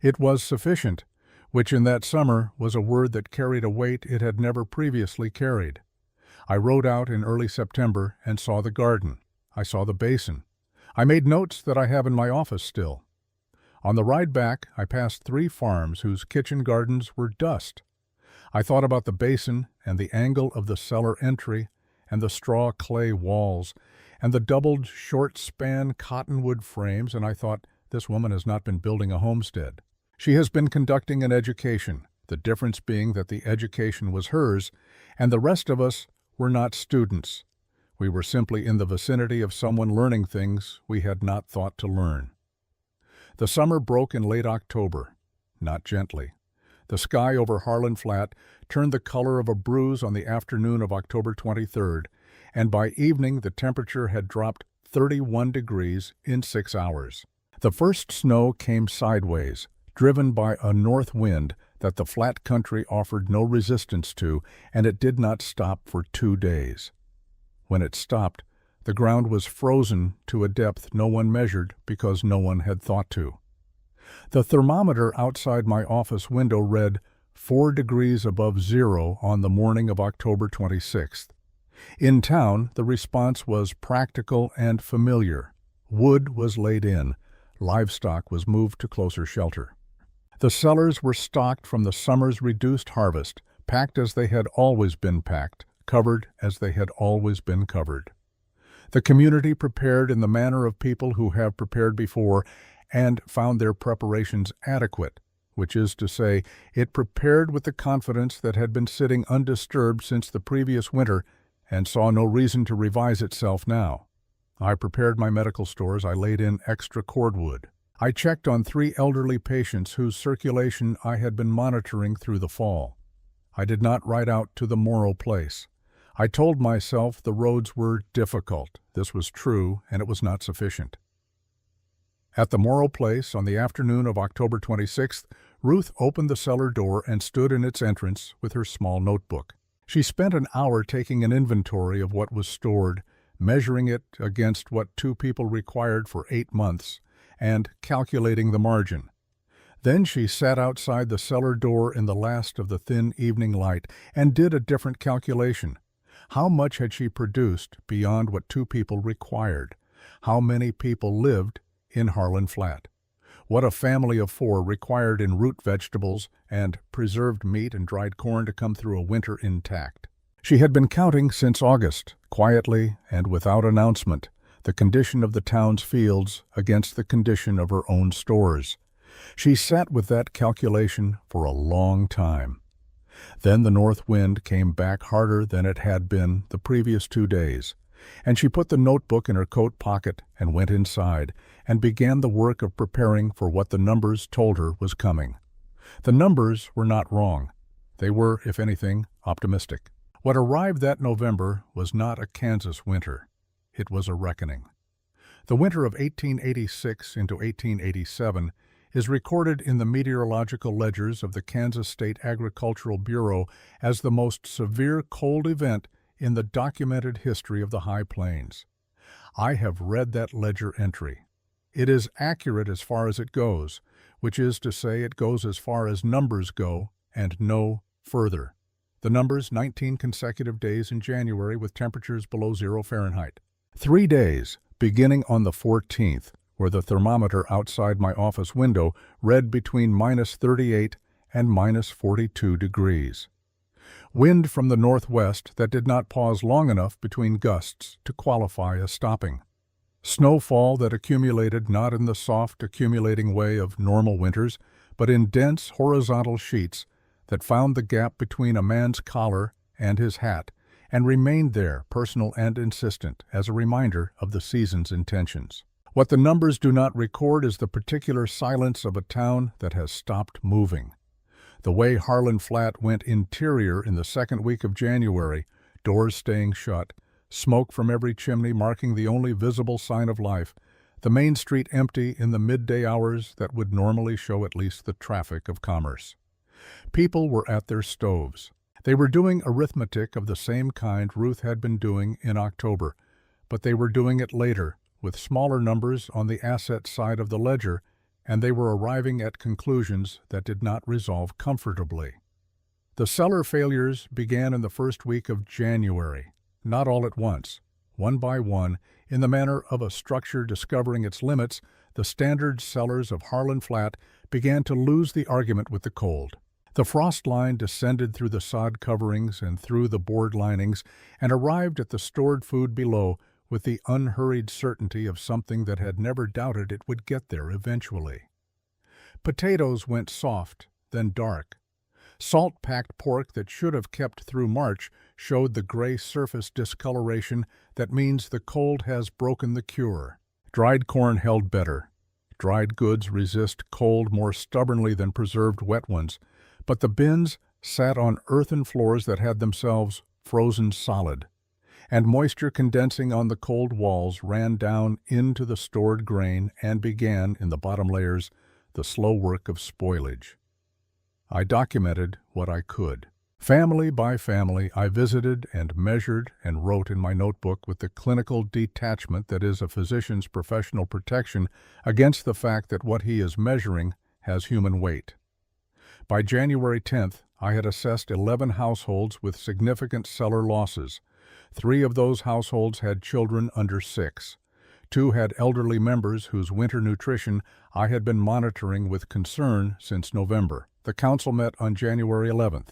It was sufficient, which in that summer was a word that carried a weight it had never previously carried. I rode out in early September and saw the garden. I saw the basin. I made notes that I have in my office still. On the ride back, I passed 3 farms whose kitchen gardens were dust. I thought about the basin and the angle of the cellar entry and the straw clay walls and the doubled short-span cottonwood frames, and I thought, this woman has not been building a homestead. She has been conducting an education, the difference being that the education was hers, and the rest of us were not students. We were simply in the vicinity of someone learning things we had not thought to learn. The summer broke in late October, not gently. The sky over Harlan Flat turned the color of a bruise on the afternoon of October 23rd, and by evening the temperature had dropped 31 degrees in 6 hours. The first snow came sideways, driven by a north wind that the flat country offered no resistance to, and it did not stop for 2 days. When it stopped, the ground was frozen to a depth no one measured because no one had thought to. The thermometer outside my office window read 4 degrees above zero on the morning of October 26th. In town, the response was practical and familiar. Wood was laid in. Livestock was moved to closer shelter. The cellars were stocked from the summer's reduced harvest, packed as they had always been packed, covered as they had always been covered. The community prepared in the manner of people who have prepared before and found their preparations adequate, which is to say, it prepared with the confidence that had been sitting undisturbed since the previous winter and saw no reason to revise itself now. I prepared my medical stores. I laid in extra cordwood. I checked on 3 elderly patients whose circulation I had been monitoring through the fall. I did not ride out to the Morrow Place. I told myself the roads were difficult. This was true, and it was not sufficient. At the Morrow Place, on the afternoon of October 26th, Ruth opened the cellar door and stood in its entrance with her small notebook. She spent an hour taking an inventory of what was stored, measuring it against what 2 people required for 8 months, and calculating the margin. Then she sat outside the cellar door in the last of the thin evening light and did a different calculation. How much had she produced beyond what 2 people required? How many people lived in Harlan Flat? What a family of 4 required in root vegetables and preserved meat and dried corn to come through a winter intact. She had been counting since August, quietly and without announcement, the condition of the town's fields against the condition of her own stores. She sat with that calculation for a long time. Then the north wind came back harder than it had been the previous 2 days, and she put the notebook in her coat pocket and went inside and began the work of preparing for what the numbers told her was coming. The numbers were not wrong. They were, if anything, optimistic. What arrived that November was not a Kansas winter. It was a reckoning. The winter of 1886 into 1887 is recorded in the meteorological ledgers of the Kansas State Agricultural Bureau as the most severe cold event in the documented history of the High Plains. I have read that ledger entry. It is accurate as far as it goes, which is to say it goes as far as numbers go and no further. The numbers, 19 consecutive days in January with temperatures below 0 Fahrenheit. 3 days, beginning on the 14th, where the thermometer outside my office window read between -38 and -42 degrees. Wind from the northwest that did not pause long enough between gusts to qualify as stopping. Snowfall that accumulated not in the soft accumulating way of normal winters, but in dense horizontal sheets that found the gap between a man's collar and his hat and remained there, personal and insistent, as a reminder of the season's intentions. What the numbers do not record is the particular silence of a town that has stopped moving. The way Harlan Flat went interior in the second week of January, doors staying shut, smoke from every chimney marking the only visible sign of life, the main street empty in the midday hours that would normally show at least the traffic of commerce. People were at their stoves. They were doing arithmetic of the same kind Ruth had been doing in October, but they were doing it later, with smaller numbers on the asset side of the ledger, and they were arriving at conclusions that did not resolve comfortably. The cellar failures began in the first week of January, not all at once. One by one, in the manner of a structure discovering its limits, the standard cellars of Harlan Flat began to lose the argument with the cold. The frost line descended through the sod coverings and through the board linings and arrived at the stored food below with the unhurried certainty of something that had never doubted it would get there eventually. Potatoes went soft, then dark. Salt-packed pork that should have kept through March showed the gray surface discoloration that means the cold has broken the cure. Dried corn held better. Dried goods resist cold more stubbornly than preserved wet ones, but the bins sat on earthen floors that had themselves frozen solid, and moisture condensing on the cold walls ran down into the stored grain and began, in the bottom layers, the slow work of spoilage. I documented what I could. Family by family, I visited and measured and wrote in my notebook with the clinical detachment that is a physician's professional protection against the fact that what he is measuring has human weight. By January 10th, I had assessed 11 households with significant cellar losses. 3 of those households had children under 6. 2 had elderly members whose winter nutrition I had been monitoring with concern since November. The council met on January 11th.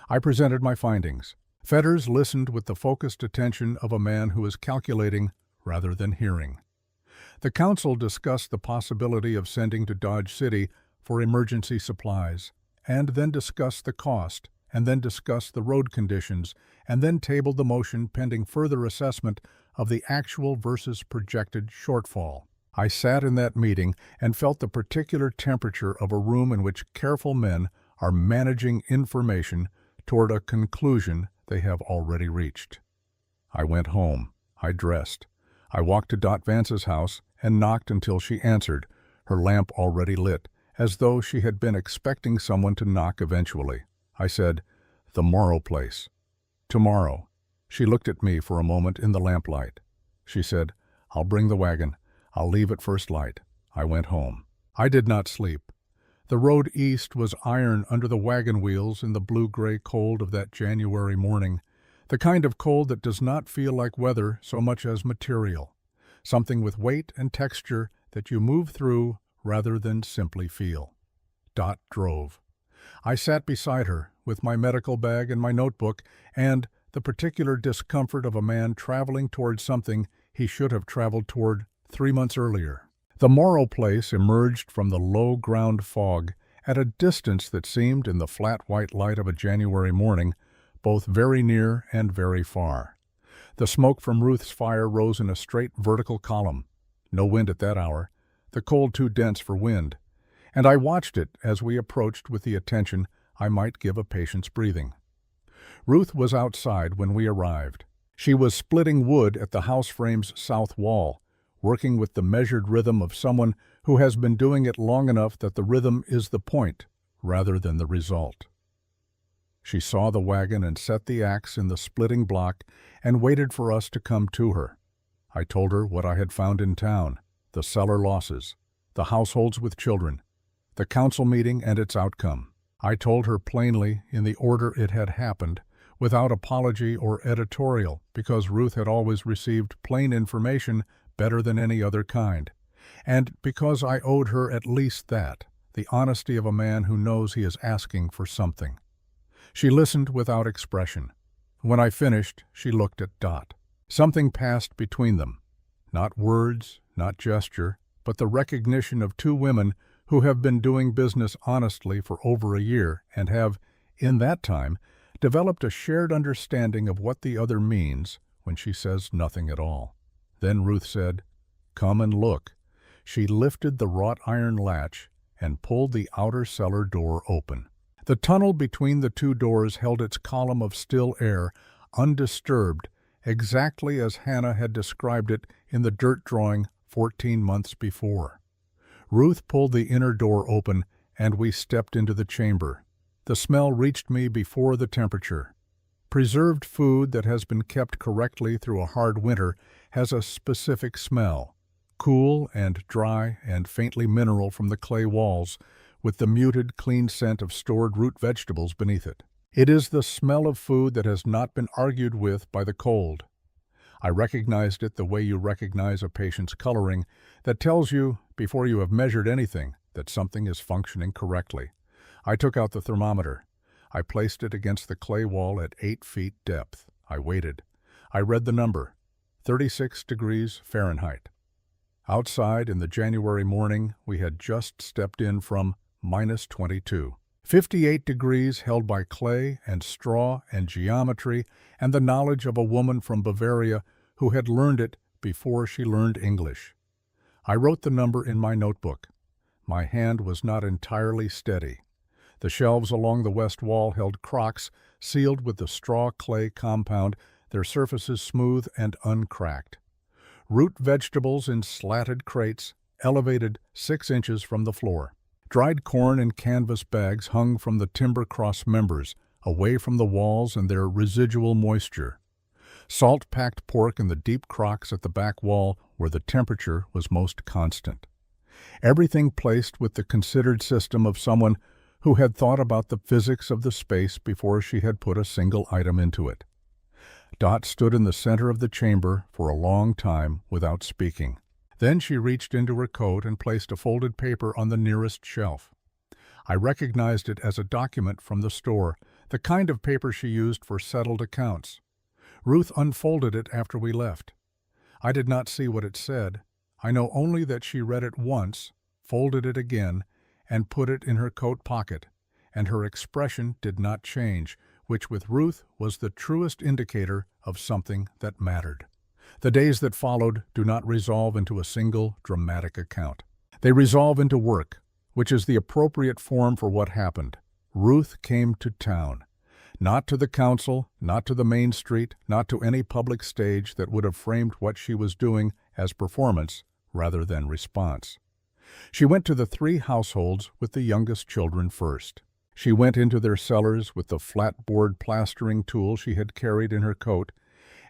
I presented my findings. Fetters listened with the focused attention of a man who is calculating rather than hearing. The council discussed the possibility of sending to Dodge City for emergency supplies, and then discussed the cost, and then discussed the road conditions, and then tabled the motion pending further assessment of the actual versus projected shortfall. I sat in that meeting and felt the particular temperature of a room in which careful men are managing information toward a conclusion they have already reached. I went home. I dressed. I walked to Dot Vance's house and knocked until she answered, her lamp already lit, as though she had been expecting someone to knock eventually. I said, "The Morrow place." "Tomorrow." She looked at me for a moment in the lamplight. She said, "I'll bring the wagon. I'll leave at first light." I went home. I did not sleep. The road east was iron under the wagon wheels in the blue-gray cold of that January morning, the kind of cold that does not feel like weather so much as material, something with weight and texture that you move through rather than simply feel. Dot drove. I sat beside her with my medical bag and my notebook and the particular discomfort of a man traveling toward something he should have traveled toward 3 months earlier. The Morrow place emerged from the low-ground fog at a distance that seemed, in the flat white light of a January morning, both very near and very far. The smoke from Ruth's fire rose in a straight vertical column. No wind at that hour, the cold too dense for wind, and I watched it as we approached with the attention I might give a patient's breathing. Ruth was outside when we arrived. She was splitting wood at the house frame's south wall, working with the measured rhythm of someone who has been doing it long enough that the rhythm is the point rather than the result. She saw the wagon and set the axe in the splitting block and waited for us to come to her. I told her what I had found in town, the cellar losses, the households with children, the council meeting and its outcome. I told her plainly in the order it had happened, without apology or editorial, because Ruth had always received plain information better than any other kind, and because I owed her at least that, the honesty of a man who knows he is asking for something. She listened without expression. When I finished, she looked at Dot. Something passed between them. Not words, not gesture, but the recognition of 2 women who have been doing business honestly for over a year and have, in that time, developed a shared understanding of what the other means when she says nothing at all. Then Ruth said, "Come and look." She lifted the wrought iron latch and pulled the outer cellar door open. The tunnel between the 2 doors held its column of still air, undisturbed, exactly as Hannah had described it in the dirt drawing 14 months before. Ruth pulled the inner door open, and we stepped into the chamber. The smell reached me before the temperature. Preserved food that has been kept correctly through a hard winter has a specific smell, cool and dry and faintly mineral from the clay walls, with the muted, clean scent of stored root vegetables beneath it. It is the smell of food that has not been argued with by the cold. I recognized it the way you recognize a patient's coloring that tells you, before you have measured anything, that something is functioning correctly. I took out the thermometer. I placed it against the clay wall at 8 feet depth. I waited. I read the number, 36 degrees Fahrenheit. Outside in the January morning, we had just stepped in from -22. 58 degrees held by clay and straw and geometry and the knowledge of a woman from Bavaria who had learned it before she learned English. I wrote the number in my notebook. My hand was not entirely steady. The shelves along the west wall held crocks sealed with the straw-clay compound, their surfaces smooth and uncracked. Root vegetables in slatted crates, elevated 6 inches from the floor. Dried corn in canvas bags hung from the timber cross members, away from the walls and their residual moisture. Salt-packed pork in the deep crocks at the back wall where the temperature was most constant. Everything placed with the considered system of someone who had thought about the physics of the space before she had put a single item into it. Dot stood in the center of the chamber for a long time without speaking. Then she reached into her coat and placed a folded paper on the nearest shelf. I recognized it as a document from the store, the kind of paper she used for settled accounts. Ruth unfolded it after we left. I did not see what it said. I know only that she read it once, folded it again, and put it in her coat pocket, and her expression did not change, which with Ruth was the truest indicator of something that mattered. The days that followed do not resolve into a single dramatic account. They resolve into work, which is the appropriate form for what happened. Ruth came to town. Not to the council, not to the main street, not to any public stage that would have framed what she was doing as performance rather than response. She went to the 3 households with the youngest children first. She went into their cellars with the flat-board plastering tool she had carried in her coat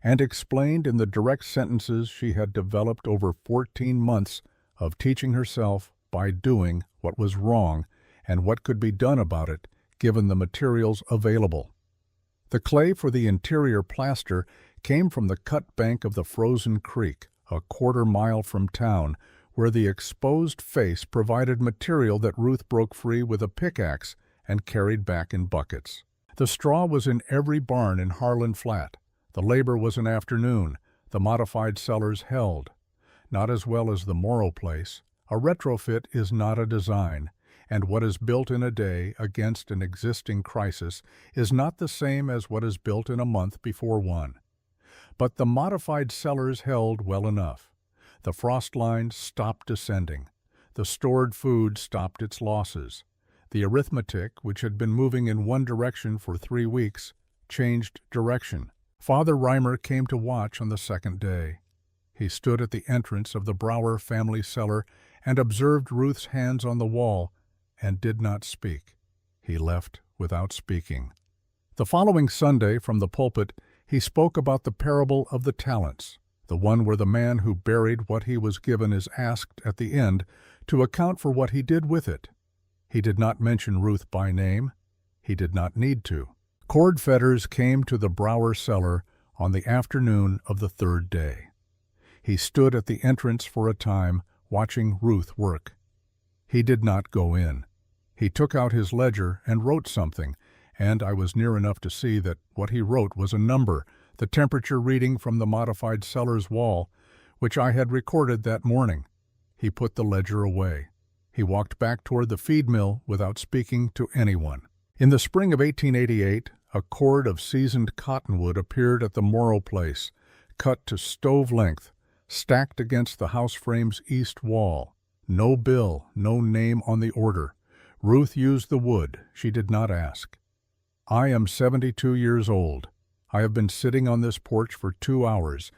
and explained in the direct sentences she had developed over 14 months of teaching herself by doing what was wrong and what could be done about it given the materials available. The clay for the interior plaster came from the cut bank of the frozen creek, a quarter-mile from town, where the exposed face provided material that Ruth broke free with a pickaxe and carried back in buckets. The straw was in every barn in Harlan Flat. The labor was an afternoon. The modified cellars held. Not as well as the Morrow place. A retrofit is not a design, and what is built in a day against an existing crisis is not the same as what is built in a month before one. But the modified cellars held well enough. The frost line stopped descending. The stored food stopped its losses. The arithmetic, which had been moving in one direction for 3 weeks, changed direction. Father Reimer came to watch on the second day. He stood at the entrance of the Brower family cellar and observed Ruth's hands on the wall and did not speak. He left without speaking. The following Sunday, from the pulpit, he spoke about the parable of the talents, the one where the man who buried what he was given is asked at the end to account for what he did with it. He did not mention Ruth by name. He did not need to. Cord Fetters came to the Brower cellar on the afternoon of the 3rd day. He stood at the entrance for a time, watching Ruth work. He did not go in. He took out his ledger and wrote something, and I was near enough to see that what he wrote was a number, the temperature reading from the modified cellar's wall, which I had recorded that morning. He put the ledger away. He walked back toward the feed mill without speaking to anyone. In the spring of 1888, a cord of seasoned cottonwood appeared at the Morrow place, cut to stove length, stacked against the house frame's east wall. No bill, no name on the order. Ruth used the wood. She did not ask. I am 72 years old. I have been sitting on this porch for 2 hours,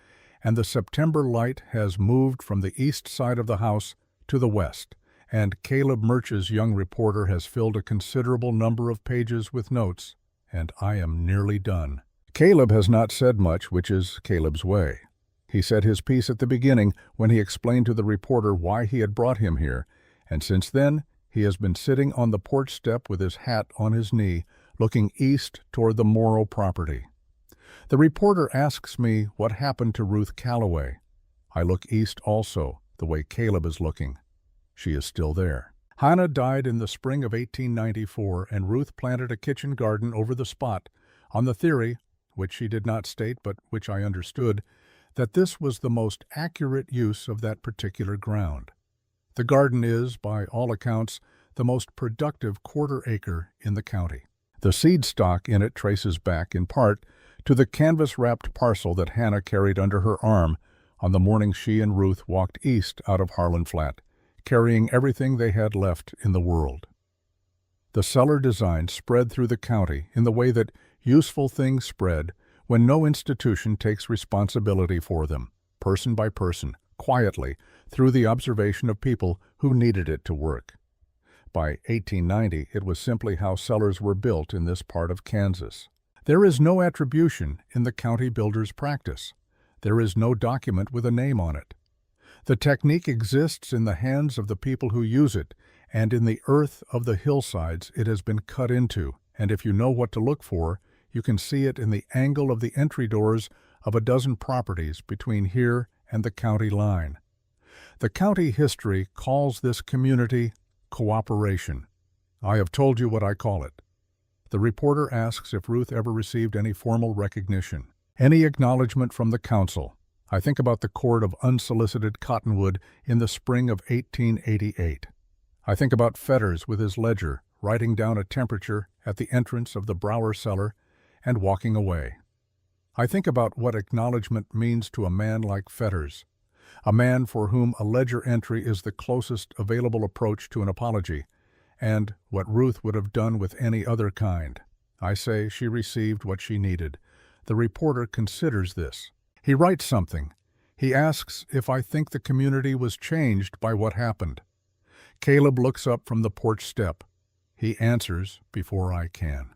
and the September light has moved from the east side of the house to the west, and Caleb Murch's young reporter has filled a considerable number of pages with notes, and I am nearly done. Caleb has not said much, which is Caleb's way. He said his piece at the beginning when he explained to the reporter why he had brought him here, and since then he has been sitting on the porch step with his hat on his knee, looking east toward the Morrow property. The reporter asks me what happened to Ruth Calloway. I look east also, the way Caleb is looking. She is still there. Hannah died in the spring of 1894, and Ruth planted a kitchen garden over the spot on the theory, which she did not state but which I understood, that this was the most accurate use of that particular ground. The garden is, by all accounts, the most productive quarter-acre in the county. The seed stock in it traces back, in part, to the canvas-wrapped parcel that Hannah carried under her arm on the morning she and Ruth walked east out of Harlan Flat, carrying everything they had left in the world. The cellar design spread through the county in the way that useful things spread when no institution takes responsibility for them, person by person, quietly, through the observation of people who needed it to work. By 1890, it was simply how cellars were built in this part of Kansas. There is no attribution in the county builder's practice. There is no document with a name on it. The technique exists in the hands of the people who use it, and in the earth of the hillsides it has been cut into, and if you know what to look for, you can see it in the angle of the entry doors of a dozen properties between here and the county line. The county history calls this community cooperation. I have told you what I call it. The reporter asks if Ruth ever received any formal recognition, any acknowledgement from the council. I think about the cord of unsolicited cottonwood in the spring of 1888. I think about Fetters with his ledger, writing down a temperature at the entrance of the Brower cellar and walking away. I think about what acknowledgement means to a man like Fetters, a man for whom a ledger entry is the closest available approach to an apology, and what Ruth would have done with any other kind. I say she received what she needed. The reporter considers this. He writes something. He asks if I think the community was changed by what happened. Caleb looks up from the porch step. He answers before I can.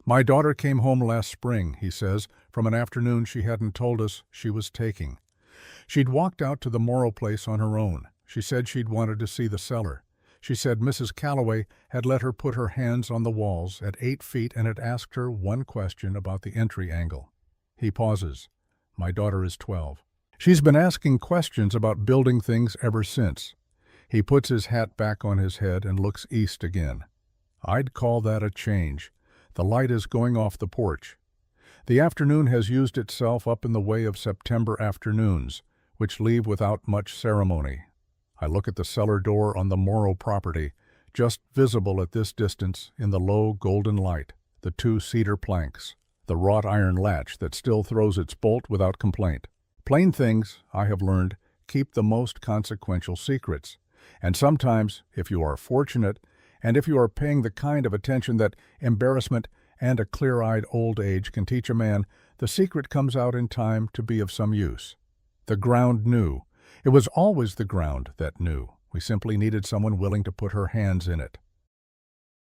My daughter came home last spring, he says, from an afternoon she hadn't told us she was taking. She'd walked out to the Morrow place on her own. She said she'd wanted to see the cellar. She said Mrs. Calloway had let her put her hands on the walls at 8 feet and had asked her one question about the entry angle. He pauses. My daughter is 12. She's been asking questions about building things ever since. He puts his hat back on his head and looks east again. I'd call that a change. The light is going off the porch. The afternoon has used itself up in the way of September afternoons, which leave without much ceremony. I look at the cellar door on the Morrow property, just visible at this distance in the low golden light, the 2 cedar planks, the wrought iron latch that still throws its bolt without complaint. Plain things, I have learned, keep the most consequential secrets, and sometimes, if you are fortunate, and if you are paying the kind of attention that embarrassment and a clear-eyed old age can teach a man, the secret comes out in time to be of some use. The ground knew. It was always the ground that knew. We simply needed someone willing to put her hands in it.